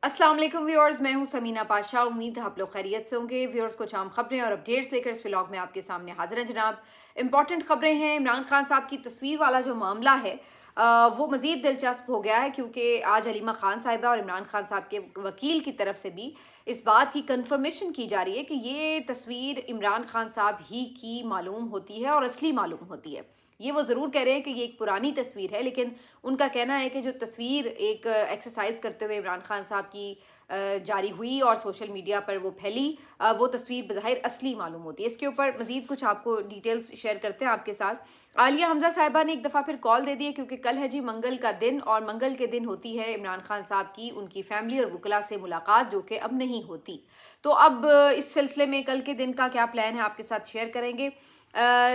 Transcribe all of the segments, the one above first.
अस्सलाम वालेकुम व्यूअर्स, मैं हूं समीना पाशा। उम्मीद है आप लोग खैरियत से होंगे। व्यूअर्स, कुछ आम खबरें और अपडेट्स लेकर इस व्लॉग में आपके सामने हाजिर हैं जनाब। इंपॉर्टेंट खबरें हैं। इमरान खान साहब की तस्वीर वाला जो मामला है वो मज़ीद दिलचस्प हो गया है, क्योंकि आज अलीमा खान साहिबा और इमरान खान साहब के वकील की तरफ से भी इस बात की कंफर्मेशन की जा रही है कि ये तस्वीर इमरान खान साहब ही की मालूम होती है और असली मालूम होती है। ये वो ज़रूर कह रहे हैं कि ये एक पुरानी तस्वीर है, लेकिन उनका कहना है कि जो तस्वीर एक एक्सरसाइज करते हुए इमरान खान साहब की जारी हुई और सोशल मीडिया पर वो फैली, वो तस्वीर बज़ाहिर असली मालूम होती है। इसके ऊपर मज़ीद कुछ आपको डिटेल्स शेयर करते हैं आपके साथ। आलिया हमजा साहिबा ने एक दफ़ा फिर कॉल दे दी है, क्योंकि कल है जी मंगल का दिन, और मंगल के दिन होती है इमरान खान साहब की उनकी फैमिली और वकला से मुलाकात, जो कि अब नहीं होती। तो अब इस सिलसिले में कल के दिन का क्या प्लान है आपके साथ शेयर करेंगे।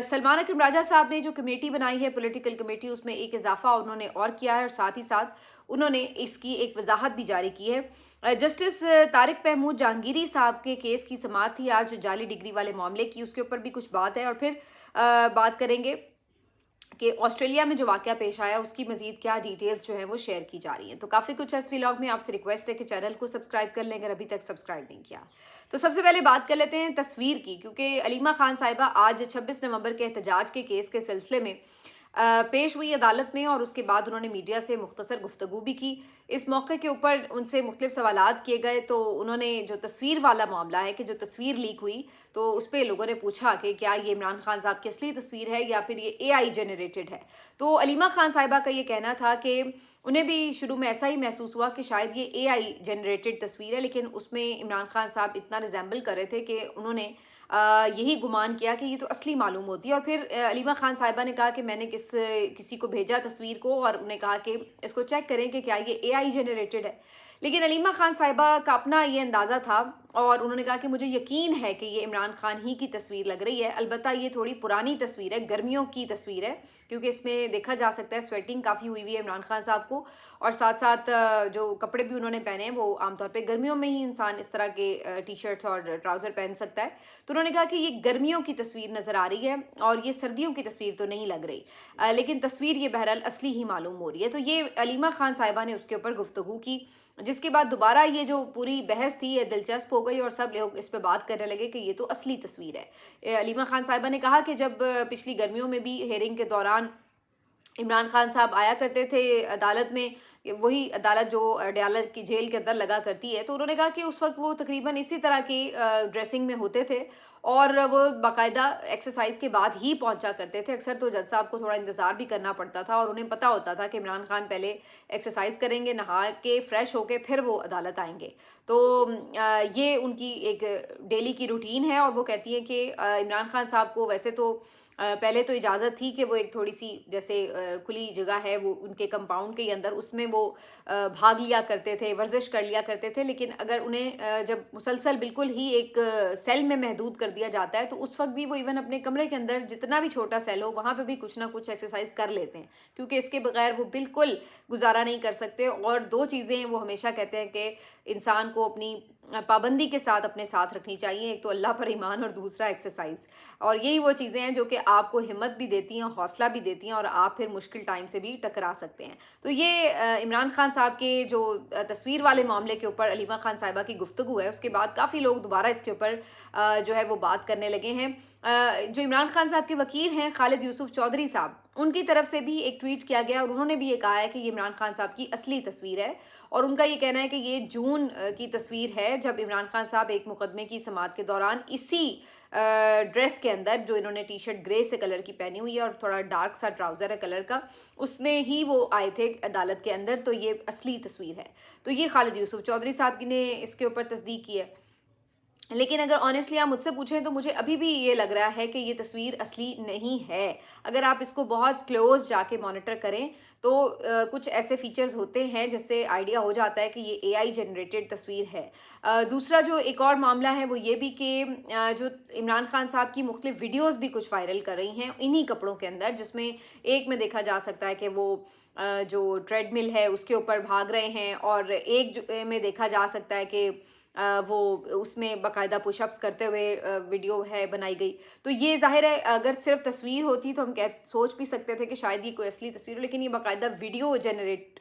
सलमान अकरम राजा साहब ने जो कमेटी बनाई है, पॉलिटिकल कमेटी, उसमें एक इजाफा उन्होंने और किया है, और साथ ही साथ उन्होंने इसकी एक वजाहत भी जारी की है। जस्टिस तारिक महमूद जहांगीरी साहब के केस की समाअत थी आज, जाली डिग्री वाले मामले की, उसके ऊपर भी कुछ बात है, और फिर बात करेंगे कि ऑस्ट्रेलिया में जो वाक़या पेश आया उसकी मज़ीद क्या डिटेल्स जो है वो शेयर की जा रही हैं। तो काफ़ी कुछ है इस व्लॉग में। आपसे रिक्वेस्ट है कि चैनल को सब्सक्राइब कर लें अगर अभी तक सब्सक्राइब नहीं किया। तो सबसे पहले बात कर लेते हैं तस्वीर की, क्योंकि अलीमा खान साहिबा आज 26 नवंबर के एहतजाज के केस के सिलसिले में पेश हुई अदालत में, और उसके बाद उन्होंने मीडिया से मुख्तसर गुफ्तगू भी की। इस मौके के ऊपर उनसे मुख्तलिफ सवालात किए गए। तो उन्होंने जो तस्वीर वाला मामला है कि जो तस्वीर लीक हुई, तो उस पर लोगों ने पूछा कि क्या ये इमरान खान साहब की असली तस्वीर है या फिर ये AI जनरेटेड है। तो अलीमा खान साहिबा का ये कहना था कि उन्हें भी शुरू में ऐसा ही महसूस हुआ कि शायद ये AI जनरेटेड तस्वीर है, लेकिन उसमें इमरान खान साहब इतना रिजेंबल कर रहे थे कि उन्होंने यही गुमान किया कि ये तो असली मालूम होती है। और फिर अलीमा खान साहिबा ने कहा कि मैंने किसी को भेजा तस्वीर को, और उन्हें कहा कि इसको चेक करें कि क्या ये AI जनरेटेड है। लेकिन अलीमा खान साहिबा का अपना ये अंदाज़ा था, और उन्होंने कहा कि मुझे यकीन है कि ये इमरान खान ही की तस्वीर लग रही है। अलबत्ता ये थोड़ी पुरानी तस्वीर है, गर्मियों की तस्वीर है, क्योंकि इसमें देखा जा सकता है स्वेटिंग काफ़ी हुई हुई है इमरान खान साहब को, और साथ साथ जो कपड़े भी उन्होंने पहने हैं वो आमतौर पे गर्मियों में ही इंसान इस तरह के टी शर्ट्स और ट्राउज़र पहन सकता है। तो उन्होंने कहा कि ये गर्मियों की तस्वीर नज़र आ रही है और ये सर्दियों की तस्वीर तो नहीं लग रही, लेकिन तस्वीर ये बहरहाल असली ही मालूम हो रही है। तो ये अलीमा खान साहिबा ने उसके ऊपर गुफ्तगू की, जिसके बाद दोबारा ये जो पूरी बहस थी ये दिलचस्प हो गई, और सब लोग इस पे बात करने लगे कि ये तो असली तस्वीर है। अलीमा खान साहिबा ने कहा कि जब पिछली गर्मियों में भी हेयरिंग के दौरान इमरान खान साहब आया करते थे अदालत में, वही अदालत जो अडयाला की जेल के अंदर लगा करती है, तो उन्होंने कहा कि उस वक्त वो तकरीबन इसी तरह की ड्रेसिंग में होते थे, और वो बाकायदा एक्सरसाइज के बाद ही पहुंचा करते थे। अक्सर तो जज साहब को थोड़ा इंतज़ार भी करना पड़ता था, और उन्हें पता होता था कि इमरान खान पहले एक्सरसाइज करेंगे, नहा के फ्रेश होके फिर वो अदालत आएंगे। तो ये उनकी एक डेली की रूटीन है, और वो कहती हैं कि इमरान खान साहब को वैसे तो पहले तो इजाज़त थी कि वो एक थोड़ी सी जैसे खुली जगह है वो उनके कंपाउंड के अंदर, उसमें वो भाग लिया करते थे, वर्जिश कर लिया करते थे। लेकिन अगर उन्हें जब मुसलसल बिल्कुल ही एक सेल में महदूद कर दिया जाता है, तो उस वक्त भी वो इवन अपने कमरे के अंदर जितना भी छोटा सेल हो वहाँ पे भी कुछ ना कुछ एक्सरसाइज कर लेते हैं, क्योंकि इसके बगैर वो बिल्कुल गुजारा नहीं कर सकते। और दो चीज़ें वो हमेशा कहते हैं कि इंसान को अपनी पाबंदी के साथ अपने साथ रखनी चाहिए, एक तो अल्लाह पर ईमान और दूसरा एक्सरसाइज। और यही वो चीज़ें हैं जो कि आपको हिम्मत भी देती हैं, हौसला भी देती हैं, और आप फिर मुश्किल टाइम से भी टकरा सकते हैं। तो ये इमरान खान साहब के जो तस्वीर वाले मामले के ऊपर अलीमा खान साहिबा की गुफ्तगू है, उसके बाद काफ़ी लोग दोबारा इसके ऊपर जो है वो बात करने लगे हैं। जो इमरान खान साहब के वकील हैं खालिद यूसुफ चौधरी साहब, उनकी तरफ से भी एक ट्वीट किया गया, और उन्होंने भी ये कहा है कि ये इमरान खान साहब की असली तस्वीर है। और उनका ये कहना है कि ये जून की तस्वीर है, जब इमरान खान साहब एक मुकदमे की समाअत के दौरान इसी ड्रेस के अंदर, जो इन्होंने टी शर्ट ग्रे से कलर की पहनी हुई है और थोड़ा डार्क सा ट्राउज़र है कलर का, उसमें ही वो आए थे अदालत के अंदर। तो ये असली तस्वीर है। तो ये खालिद यूसुफ चौधरी साहब ने इसके ऊपर तस्दीक की है। लेकिन अगर ऑनेस्टली आप मुझसे पूछें तो मुझे अभी भी ये लग रहा है कि ये तस्वीर असली नहीं है। अगर आप इसको बहुत क्लोज जाके मॉनिटर करें तो कुछ ऐसे फीचर्स होते हैं जिससे आइडिया हो जाता है कि ये AI जनरेटेड तस्वीर है। दूसरा जो एक और मामला है वो ये भी कि जो इमरान खान साहब की मुख्तलिफ वीडियोस भी कुछ वायरल कर रही हैं इन्हीं कपड़ों के अंदर, जिसमें एक में देखा जा सकता है कि वो जो ट्रेडमिल है उसके ऊपर भाग रहे हैं, और एक में देखा जा सकता है कि वो उसमें बाकायदा पुशअप्स करते हुए वीडियो है बनाई गई। तो ये ज़ाहिर है अगर सिर्फ तस्वीर होती तो हम सोच भी सकते थे कि शायद ये कोई असली तस्वीर हो, लेकिन ये बाकायदा बाकायदा वीडियो जनरेट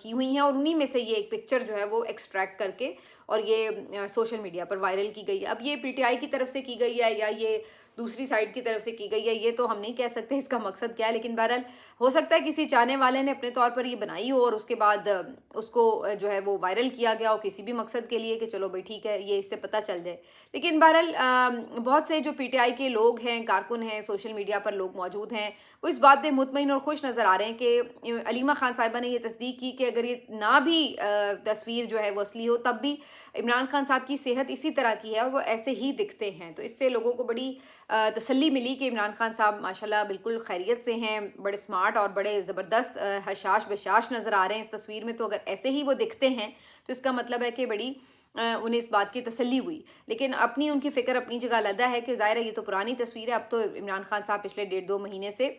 की हुई हैं, और उन्हीं में से ये एक पिक्चर जो है वो एक्सट्रैक्ट करके और ये सोशल मीडिया पर वायरल की गई है। अब ये पीटीआई की तरफ से की गई है या ये दूसरी साइड की तरफ से की गई है, ये तो हम नहीं कह सकते इसका मकसद क्या है, लेकिन बहरहाल हो सकता है किसी चाहने वाले ने अपने तौर पर ये बनाई हो और उसके बाद उसको जो है वो वायरल किया गया हो किसी भी मकसद के लिए कि चलो भाई ठीक है ये इससे पता चल जाए। लेकिन बहरहाल बहुत से जो पीटीआई के लोग हैं, कारकुन हैं, सोशल मीडिया पर लोग मौजूद हैं, वो इस बात पे मुतमईन और खुश नज़र आ रहे हैं कि अलीमा खान साहिबा ने ये तस्दीक की कि अगर ये ना भी तस्वीर जो है वो असली हो तब भी इमरान खान साहब की सेहत इसी तरह की है और वो ऐसे ही दिखते हैं। तो इससे लोगों को बड़ी तसल्ली मिली कि इमरान खान साहब माशाल्लाह बिल्कुल खैरियत से हैं, बड़े स्मार्ट और बड़े ज़बरदस्त हशाश बशाश नज़र आ रहे हैं इस तस्वीर में। तो अगर ऐसे ही वो दिखते हैं तो इसका मतलब है कि बड़ी उन्हें इस बात की तसल्ली हुई। लेकिन अपनी उनकी फ़िक्र अपनी जगह अलहदा है कि ज़ाहिर है ये तो पुरानी तस्वीर है। अब तो इमरान खान साहब पिछले 1.5-2 महीने से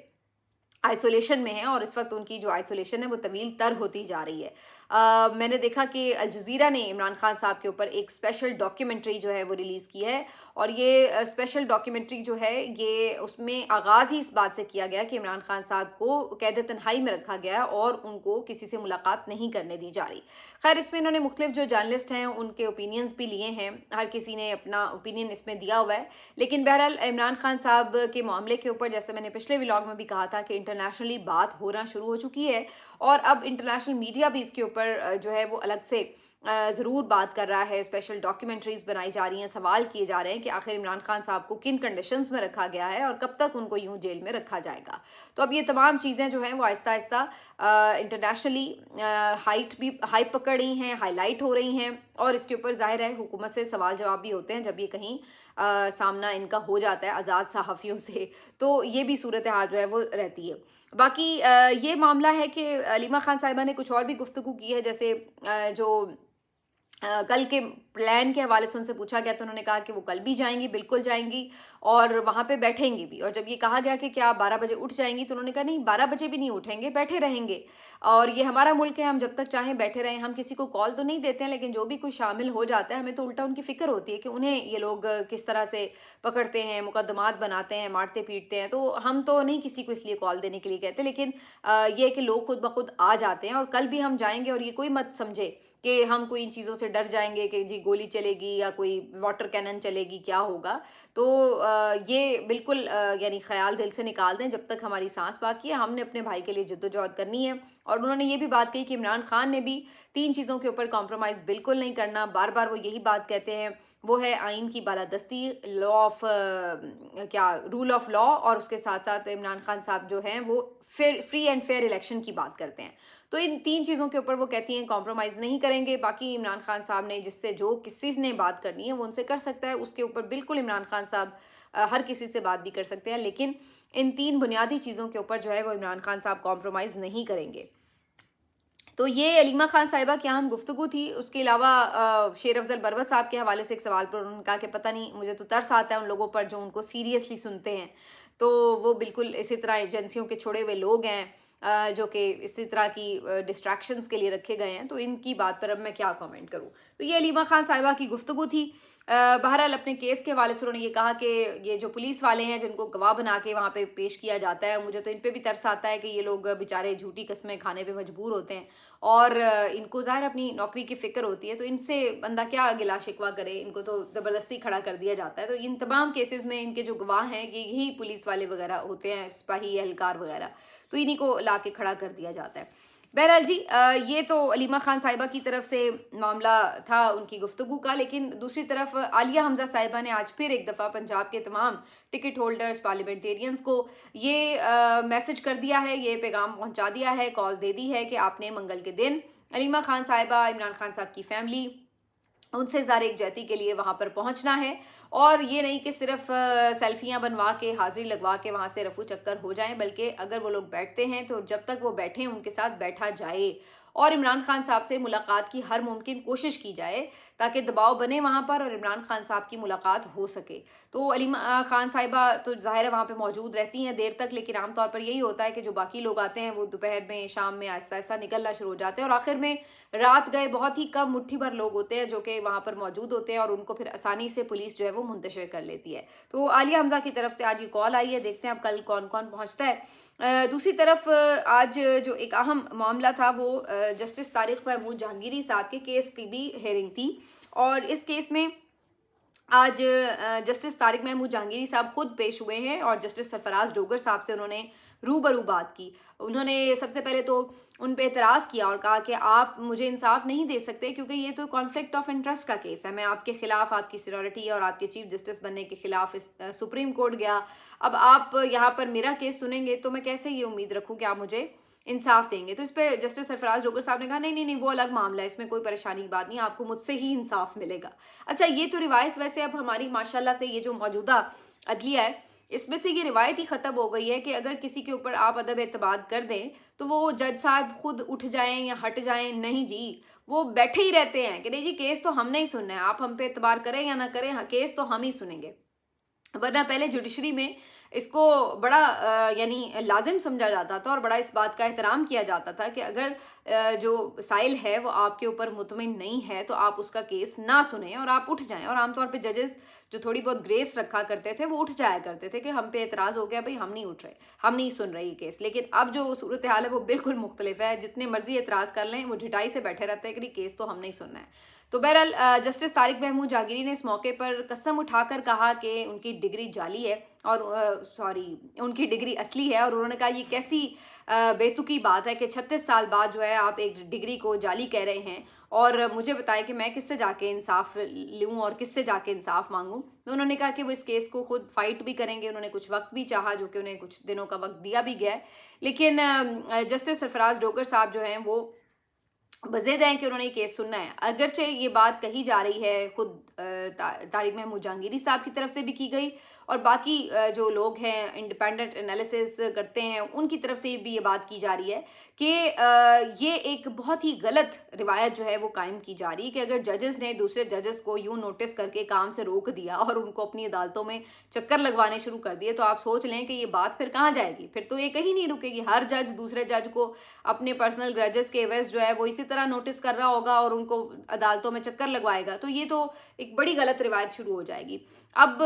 आइसोलेशन में हैं और इस वक्त उनकी जो आइसोलेशन है वो तवील तर होती जा रही है। मैंने देखा कि अल जज़ीरा ने इमरान खान साहब के ऊपर एक स्पेशल डॉक्यूमेंट्री जो है वो रिलीज़ की है, और ये स्पेशल डॉक्यूमेंट्री जो है ये उसमें आगाज़ ही इस बात से किया गया कि इमरान खान साहब को कैद तन्हाई में रखा गया और उनको किसी से मुलाकात नहीं करने दी जा रही। खैर इसमें इन्होंने मुख्तलिफ जो जर्नलिस्ट हैं उनके ओपिनियंस भी लिए हैं, हर किसी ने अपना ओपिनियन इसमें दिया हुआ है। लेकिन बहरहाल इमरान खान साहब के मामले के ऊपर जैसे मैंने पिछले व्लॉग में भी कहा था कि इंटरनेशनली बात होना शुरू हो चुकी है और अब इंटरनेशनल मीडिया भी इसके ऊपर जो है वो अलग से ज़रूर बात कर रहा है। स्पेशल डॉक्यूमेंट्रीज़ बनाई जा रही हैं, सवाल किए जा रहे हैं कि आखिर इमरान खान साहब को किन कंडीशंस में रखा गया है और कब तक उनको यूं जेल में रखा जाएगा। तो अब ये तमाम चीज़ें जो हैं वो आहिस्ता आहिस्ता इंटरनेशनली हाइप पकड़ रही हैं, हाईलाइट हो रही हैं, और इसके ऊपर ज़ाहिर है हुकूमत से सवाल जवाब भी होते हैं जब ये कहीं सामना इनका हो जाता है आज़ाद सहाफ़ियों से, तो ये भी सूरत हाल जो है वो रहती है। बाकी ये मामला है कि अलीमा खान साहिबा ने कुछ और भी गुफ्तगू की है, जैसे जो कल के प्लान के हवाले से उनसे पूछा गया तो उन्होंने कहा कि वो कल भी जाएंगी, बिल्कुल जाएंगी और वहाँ पे बैठेंगी भी। और जब ये कहा गया कि क्या आप 12 बजे उठ जाएंगी तो उन्होंने कहा नहीं, 12 बजे भी नहीं उठेंगे, बैठे रहेंगे और ये हमारा मुल्क है, हम जब तक चाहें बैठे रहें। हम किसी को कॉल तो नहीं देते हैं, लेकिन जो भी कोई शामिल हो जाता है हमें तो उल्टा उनकी फ़िक्र होती है कि उन्हें ये लोग किस तरह से पकड़ते हैं, मुकदमात बनाते हैं, मारते पीटते हैं। तो हम तो नहीं किसी को इसलिए कॉल देने के लिए कहते, लेकिन ये है कि लोग खुद ब खुद आ जाते हैं और कल भी हम जाएंगे। और ये कोई मत समझे कि हम कोई इन चीज़ों से डर जाएंगे कि जी गोली चलेगी या कोई वाटर कैनन चलेगी, क्या होगा। तो ये बिल्कुल यानी ख्याल दिल से निकाल दें, जब तक हमारी सांस बाकी है हमने अपने भाई के लिए जद्दोजहद करनी है। और उन्होंने ये भी बात कही कि इमरान खान ने भी 3 चीज़ों के ऊपर कॉम्प्रोमाइज़ बिल्कुल नहीं करना। बार बार वो यही बात कहते हैं, वो है आइन की बालादस्ती, रूल ऑफ लॉ, और उसके साथ साथ इमरान खान साहब जो हैं वो फ्री एंड फेयर इलेक्शन की बात करते हैं। तो इन 3 चीज़ों के ऊपर वो कहती हैं कॉम्प्रोमाइज़ नहीं करेंगे। बाकी इमरान खान साहब ने जिससे जो किसी ने बात करनी है वो उनसे कर सकता है, उसके ऊपर बिल्कुल इमरान खान साहब हर किसी से बात भी कर सकते हैं, लेकिन इन 3 बुनियादी चीज़ों के ऊपर जो है वो इमरान खान साहब कॉम्प्रोमाइज़ नहीं करेंगे। तो ये अलीमा खान साहिबा की अहम गुफ्तगू थी। उसके अलावा शेर अफजल बरवत साहब के हवाले से एक सवाल पर उन्होंने कहा कि पता नहीं, मुझे तो तरस आता है उन लोगों पर जो उनको सीरियसली सुनते हैं। तो वो बिल्कुल इसी तरह एजेंसियों के छोड़े हुए लोग हैं जो कि इसी तरह की डिस्ट्रैक्शंस के लिए रखे गए हैं। तो इनकी बात पर अब मैं क्या कमेंट करूं। तो ये अलीमा खान साहिबा की गुफ्तगू थी। बहरहाल अपने केस के हवाले से उन्होंने ये कहा कि ये जो पुलिस वाले हैं जिनको गवाह बना के वहाँ पे पेश किया जाता है, मुझे तो इन पे भी तरस आता है कि ये लोग बेचारे झूठी कस्में खाने पे मजबूर होते हैं और इनको ज़ाहिर अपनी नौकरी की फ़िक्र होती है, तो इनसे बंदा क्या गिला शिकवा करे, इनको तो ज़बरदस्ती खड़ा कर दिया जाता है। तो इन तमाम केसेस में इनके जो गवाह हैं ये यही पुलिस वाले वगैरह होते हैं, सिपाही एहलकार वगैरह, तो इन्हीं को ला के खड़ा कर दिया जाता है। बहरहाल जी ये तो अलीमा खान साहिबा की तरफ से मामला था उनकी गुफ्तगू का। लेकिन दूसरी तरफ आलिया हमजा साहिबा ने आज फिर एक दफ़ा पंजाब के तमाम टिकट होल्डर्स, पार्लियामेंटेरियंस को ये मैसेज कर दिया है, ये पैगाम पहुंचा दिया है, कॉल दे दी है कि आपने मंगल के दिन अलीमा खान साहिबा, इमरान खान साहब की फैमिली, उनसे ज़ार यकजहती के लिए वहाँ पर पहुँचना है। और ये नहीं कि सिर्फ सेल्फियाँ बनवा के, हाजिरी लगवा के वहाँ से रफू चक्कर हो जाएं, बल्कि अगर वो लोग बैठते हैं तो जब तक वो बैठें उनके साथ बैठा जाए और इमरान खान साहब से मुलाकात की हर मुमकिन कोशिश की जाए ताकि दबाव बने वहाँ पर और इमरान खान साहब की मुलाकात हो सके। तो अलीमा खान साहिबा तो ज़ाहिर है वहाँ पे मौजूद रहती हैं देर तक, लेकिन आमतौर पर यही होता है कि जो बाकी लोग आते हैं वो दोपहर में, शाम में आहिस्ता आहिस्ता निकलना शुरू हो जाते हैं और आखिर में रात गए बहुत ही कम मुट्ठी भर लोग होते हैं जो कि वहाँ पर मौजूद होते हैं और उनको फिर आसानी से पुलिस जो है वो मुंतशिर कर लेती है। तो आलिया हमजा की तरफ से आज ये कॉल आई है, देखते हैं अब कल कौन कौन पहुँचता है। दूसरी तरफ आज जो एक अहम मामला था वो जस्टिस तारिक महमूद जहांगीरी साहब के केस की भी हेयरिंग थी, और इस केस में आज जस्टिस तारिक महमूद जहांगीरी साहब खुद पेश हुए हैं और जस्टिस सरफराज डोगर साहब से उन्होंने रूबरू बात की। उन्होंने सबसे पहले तो उन पे एतराज़ किया और कहा कि आप मुझे इंसाफ नहीं दे सकते क्योंकि ये तो कॉन्फ्लिक्ट ऑफ इंटरेस्ट का केस है। मैं आपके खिलाफ, आपकी सीनियरिटी और आपके चीफ जस्टिस बनने के खिलाफ इस सुप्रीम कोर्ट गया। अब आप यहाँ पर मेरा केस सुनेंगे तो मैं कैसे ये उम्मीद रखूँ कि आप मुझे इंसाफ देंगे। तो इस पे जस्टिस सरफराज डोगर साहब ने कहा नहीं नहीं नहीं, वो अलग मामला है, इसमें कोई परेशानी की बात नहीं, आपको मुझसे ही इंसाफ मिलेगा। अच्छा, ये तो रिवायत वैसे अब हमारी माशाल्लाह से ये जो मौजूदा अदलिया है इसमें से ये रिवायत ही ख़त्म हो गई है कि अगर किसी के ऊपर आप अदब एतमाद कर दें तो वो जज साहब खुद उठ जाएं या हट जाएं। नहीं जी, वो बैठे ही रहते हैं कि नहीं जी केस तो हमने ही सुनना है, आप हम पे एतबार करें या ना करें, हाँ, केस तो हम ही सुनेंगे। वरना पहले जुडिशरी में इसको बड़ा यानी लाजिम समझा जाता था और बड़ा इस बात का एहतराम किया जाता था कि अगर जो साइल है वो आपके ऊपर मुतमिन नहीं है तो आप उसका केस ना सुने और आप उठ जाएं। और आमतौर पे जजेस जो थोड़ी बहुत ग्रेस रखा करते थे वो उठ जाया करते थे कि हम पे एतराज़ हो गया, भाई हम नहीं उठ रहे, हम नहीं सुन रहे ये केस। लेकिन अब जो सूरत हाल है वो बिल्कुल मुख्तलिफ है, जितने मर्जी एतराज़ कर लें वो ढिठाई से बैठे रहते हैं कि केस तो हम नहीं सुनना है। तो बहरहाल जस्टिस तारिक महमूद जहांगीरी ने इस मौके पर कसम उठाकर कहा कि उनकी डिग्री जाली है और उनकी डिग्री असली है। और उन्होंने कहा ये कैसी बेतुकी बात है कि 36 साल बाद जो है आप एक डिग्री को जाली कह रहे हैं और मुझे बताएं कि मैं किससे जाके इंसाफ लूँ और किससे जाके इंसाफ मांगूँ। तो उन्होंने कहा कि वो इस केस को खुद फाइट भी करेंगे। उन्होंने कुछ वक्त भी चाहा जो कि उन्हें कुछ दिनों का वक्त दिया भी गया है, लेकिन जस्टिस सरफराज डोगर साहब जो हैं वो बज़ेद हैं कि उन्होंने ये केस सुनना है। अगरचे ये बात कही जा रही है खुद तारिक महमूद जहांगीरी साहब की तरफ से भी की गई और बाकी जो लोग हैं इंडिपेंडेंट एनालिसिस करते हैं उनकी तरफ से भी ये बात की जा रही है कि ये एक बहुत ही गलत रिवायत जो है वो कायम की जा रही है कि अगर जजेस ने दूसरे जजेस को यूं नोटिस करके काम से रोक दिया और उनको अपनी अदालतों में चक्कर लगवाने शुरू कर दिए तो आप सोच लें कि ये बात फिर कहाँ जाएगी। फिर तो ये कहीं नहीं रुकेगी। हर जज दूसरे जज को अपने पर्सनल ग्रजेस के एवज जो है वो इसी तरह नोटिस कर रहा होगा और उनको अदालतों में चक्कर लगवाएगा। तो ये तो एक बड़ी गलत रिवायत शुरू हो जाएगी। अब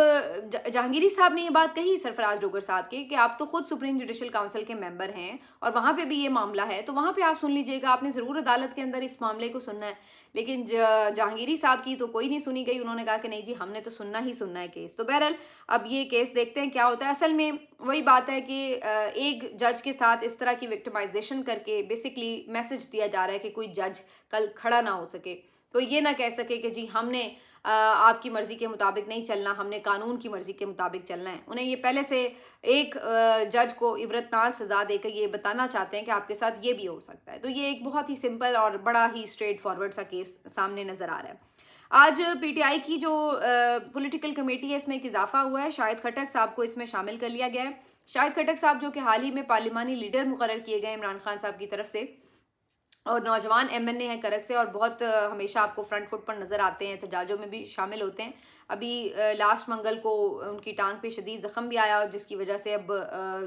जहांगीरी साहब ने ये बात कही सरफराज डोगर साहब की कि आप तो खुद सुप्रीम जुडिशल काउंसिल के मेंबर हैं और वहाँ पे भी ये मामला है तो वहाँ पे आप सुन लीजिएगा, आपने ज़रूर अदालत के अंदर इस मामले को सुनना है। लेकिन जहांगीरी साहब की तो कोई नहीं सुनी गई। उन्होंने कहा कि नहीं जी हमने तो सुनना ही सुनना है केस। तो बहरहाल अब ये केस देखते हैं क्या होता है। असल में वही बात है कि एक जज के साथ इस तरह की विक्टिमाइजेशन करके बेसिकली मैसेज दिया जा रहा है कि कोई जज कल खड़ा ना हो सके, कोई ये ना कह सके कि जी हमने आपकी मर्ज़ी के मुताबिक नहीं चलना, हमने कानून की मर्ज़ी के मुताबिक चलना है। उन्हें ये पहले से एक जज को इबरतनाक सज़ा देकर ये बताना चाहते हैं कि आपके साथ ये भी हो सकता है। तो ये एक बहुत ही सिंपल और बड़ा ही स्ट्रेट फॉरवर्ड सा केस सामने नज़र आ रहा है। आज पीटीआई की जो पॉलिटिकल कमेटी है इसमें एक इजाफा हुआ है। शाहिद खट्टक साहब को इसमें शामिल कर लिया गया है। शाहिद खट्टक साहब जो कि हाल ही में पार्लिमानी लीडर मुकर्रर किए गए इमरान खान साहब की तरफ से और नौजवान एमएनए हैं करक से और बहुत हमेशा आपको फ्रंट फुट पर नज़र आते हैं, एहतजाजों में भी शामिल होते हैं। अभी लास्ट मंगल को उनकी टांग पे शदीद ज़ख्म भी आया और जिसकी वजह से अब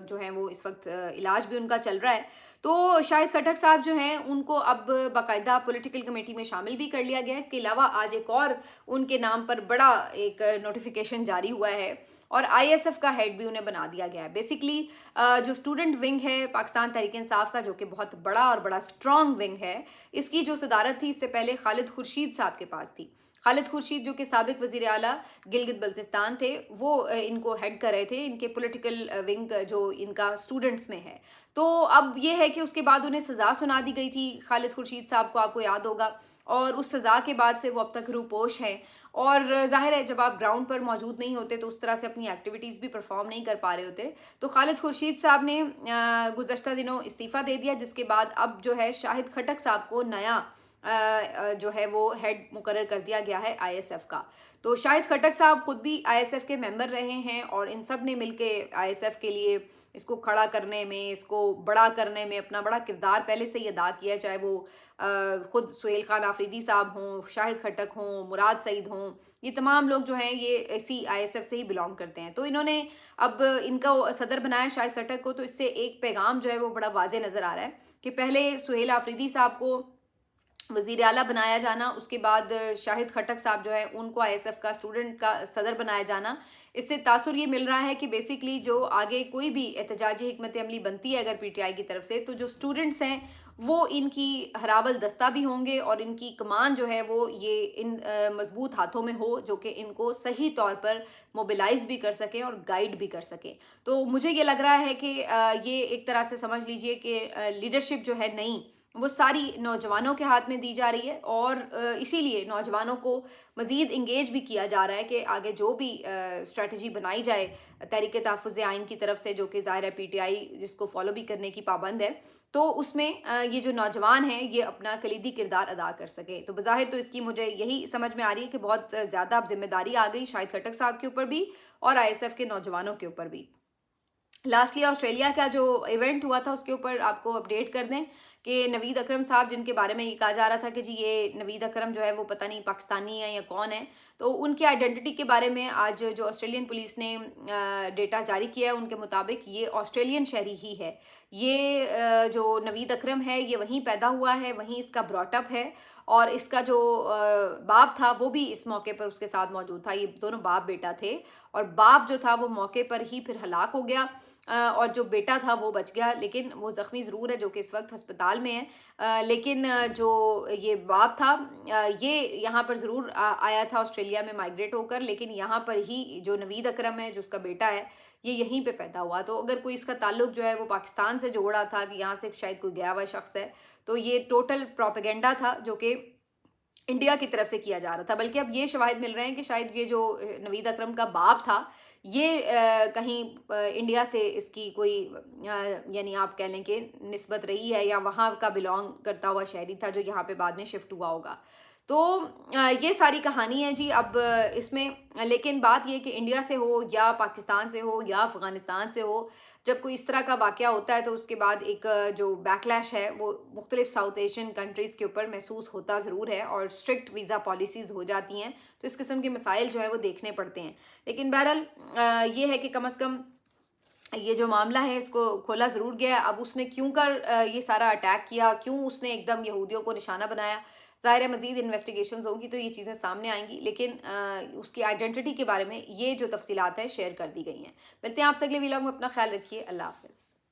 जो है वो इस वक्त इलाज भी उनका चल रहा है। तो शाहिद खट्टक साहब जो हैं उनको अब बाकायदा पॉलिटिकल कमेटी में शामिल भी कर लिया गया है। इसके अलावा आज एक और उनके नाम पर बड़ा एक नोटिफिकेशन जारी हुआ है और आईएसएफ का हेड भी उन्हें बना दिया गया है। बेसिकली जो स्टूडेंट विंग है पाकिस्तान तहरीक इंसाफ का, जो कि बहुत बड़ा और बड़ा स्ट्रॉन्ग विंग है, इसकी जो सदारत थी इससे पहले खालिद खुर्शीद साहब के पास थी। खालिद खुर्शीद जो कि साबिक वज़ीर आला गिलगित बल्तिस्तान थे वो इनको हेड कर रहे थे, इनके पॉलिटिकल विंग जो इनका स्टूडेंट्स में है। तो अब ये है कि उसके बाद उन्हें सज़ा सुना दी गई थी खालिद खुर्शीद साहब को, आपको याद होगा, और उस सज़ा के बाद से वो अब तक रूपोश हैं। और ज़ाहिर है जब आप ग्राउंड पर मौजूद नहीं होते तो उस तरह से अपनी एक्टिविटीज़ भी परफॉर्म नहीं कर पा रहे होते। तो खालिद खुर्शीद साहब ने गुज़श्ता दिनों इस्तीफ़ा दे दिया, जिसके बाद अब जो है शाहिद खट्टक साहब को नया जो है वो हेड मुकर्रर कर दिया गया है आईएसएफ का। तो शाहिद खट्टक साहब खुद भी आईएसएफ के मेंबर रहे हैं और इन सब ने मिलके आईएसएफ के लिए इसको खड़ा करने में, इसको बड़ा करने में अपना बड़ा किरदार पहले से ही अदा किया, चाहे वो खुद सुहेल खान आफरीदी साहब हों, शाहिद खट्टक हों, मुराद सईद हों, ये तमाम लोग जो हैं ये इसी आईएसएफ से ही बिलोंग करते हैं। तो इन्होंने अब इनका सदर बनाया शाहिद खट्टक को। तो इससे एक पैगाम जो है वो बड़ा वाज़ेह नज़र आ रहा है कि पहले सुहेल आफरीदी साहब को वज़ीर आला बनाया जाना, उसके बाद शाहिद खट्टक साहब जो है उनको ISF का स्टूडेंट का सदर बनाया जाना, इससे तासुर ये मिल रहा है कि बेसिकली जो आगे कोई भी एहतजाजी हिकमत अमली बनती है अगर PTI की तरफ से, तो जो स्टूडेंट्स हैं वो इनकी हरावल दस्ता भी होंगे और इनकी कमान जो है वो ये इन मजबूत हाथों में हो जो कि इनको सही तौर पर मोबिलाइज भी कर सकें और गाइड भी कर सकें। तो मुझे ये लग रहा है कि ये एक तरह से समझ लीजिए कि लीडरशिप जो है नई वो सारी नौजवानों के हाथ में दी जा रही है और इसीलिए नौजवानों को मज़ीद इंगेज भी किया जा रहा है कि आगे जो भी स्ट्रेटजी बनाई जाए तहरीक तहफ़्फ़ुज़ आइन की तरफ से, जो कि ज़ाहिर है PTI जिसको फॉलो भी करने की पाबंद है, तो उसमें ये जो नौजवान हैं ये अपना कलीदी किरदार अदा कर सके। तो बज़ाहिर तो इसकी मुझे यही समझ में आ रही है कि बहुत ज़्यादा अब जिम्मेदारी आ गई शाहिद खट्टक साहब के ऊपर भी और ISF के नौजवानों के ऊपर भी। लास्टली ऑस्ट्रेलिया का जो इवेंट हुआ था उसके ऊपर आपको अपडेट कर दें कि नवीद अकरम साहब, जिनके बारे में ये कहा जा रहा था कि जी ये नवीद अकरम जो है वो पता नहीं पाकिस्तानी है या कौन है, तो उनके आइडेंटिटी के बारे में आज जो ऑस्ट्रेलियन पुलिस ने डेटा जारी किया है उनके मुताबिक ये ऑस्ट्रेलियन शहरी ही है। ये जो नवीद अकरम है ये वहीं पैदा हुआ है, वहीं इसका ब्रॉटअप है और इसका जो बाप था वो भी इस मौके पर उसके साथ मौजूद था। ये दोनों बाप बेटा थे और बाप जो था वो मौके पर ही फिर हलाक हो गया और जो बेटा था वो बच गया, लेकिन वो ज़ख्मी ज़रूर है जो कि इस वक्त हस्पताल में है। लेकिन जो ये बाप था ये यहाँ पर ज़रूर आया था ऑस्ट्रेलिया में माइग्रेट होकर, लेकिन यहाँ पर ही जो नवीद अकरम है जो उसका बेटा है ये यहीं पे पैदा हुआ। तो अगर कोई इसका ताल्लुक जो है वो पाकिस्तान से जोड़ा था कि यहाँ से शायद कोई गया हुआ शख्स है, तो ये टोटल प्रोपेगेंडा था जो कि इंडिया की तरफ से किया जा रहा था। बल्कि अब ये शवाहिद मिल रहे हैं कि शायद ये जो नवीद अकरम का बाप था ये कहीं इंडिया से इसकी कोई यानी आप कह लें कि निस्बत रही है या वहाँ का बिलोंग करता हुआ शहरी था जो यहाँ पे बाद में शिफ्ट हुआ होगा। तो ये सारी कहानी है जी। अब इसमें लेकिन बात ये कि इंडिया से हो या पाकिस्तान से हो या अफ़गानिस्तान से हो, जब कोई इस तरह का वाक़या होता है तो उसके बाद एक जो बैकलैश है वो मुख्तलिफ साउथ एशियन कंट्रीज़ के ऊपर महसूस होता ज़रूर है और स्ट्रिक्ट वीज़ा पॉलिसीज़ हो जाती हैं, तो इस किस्म के मसाइल जो है वो देखने पड़ते हैं। लेकिन बहरहाल ये है कि कम अज़ कम ये जो मामला है इसको खोला ज़रूर गया। अब उसने क्यों कर ये सारा अटैक किया, क्यों उसने एकदम यहूदियों को निशाना बनाया, ज़ाहिर है मज़ीद इन्वेस्टिगेशंस होंगी तो ये चीज़ें सामने आएंगी, लेकिन उसकी आइडेंटिटी के बारे में ये जो तफसीलात है शेयर कर दी गई हैं। मिलते हैं आपसे अगले वीलॉग में, अपना ख्याल रखिए, अल्लाह हाफ़िज़।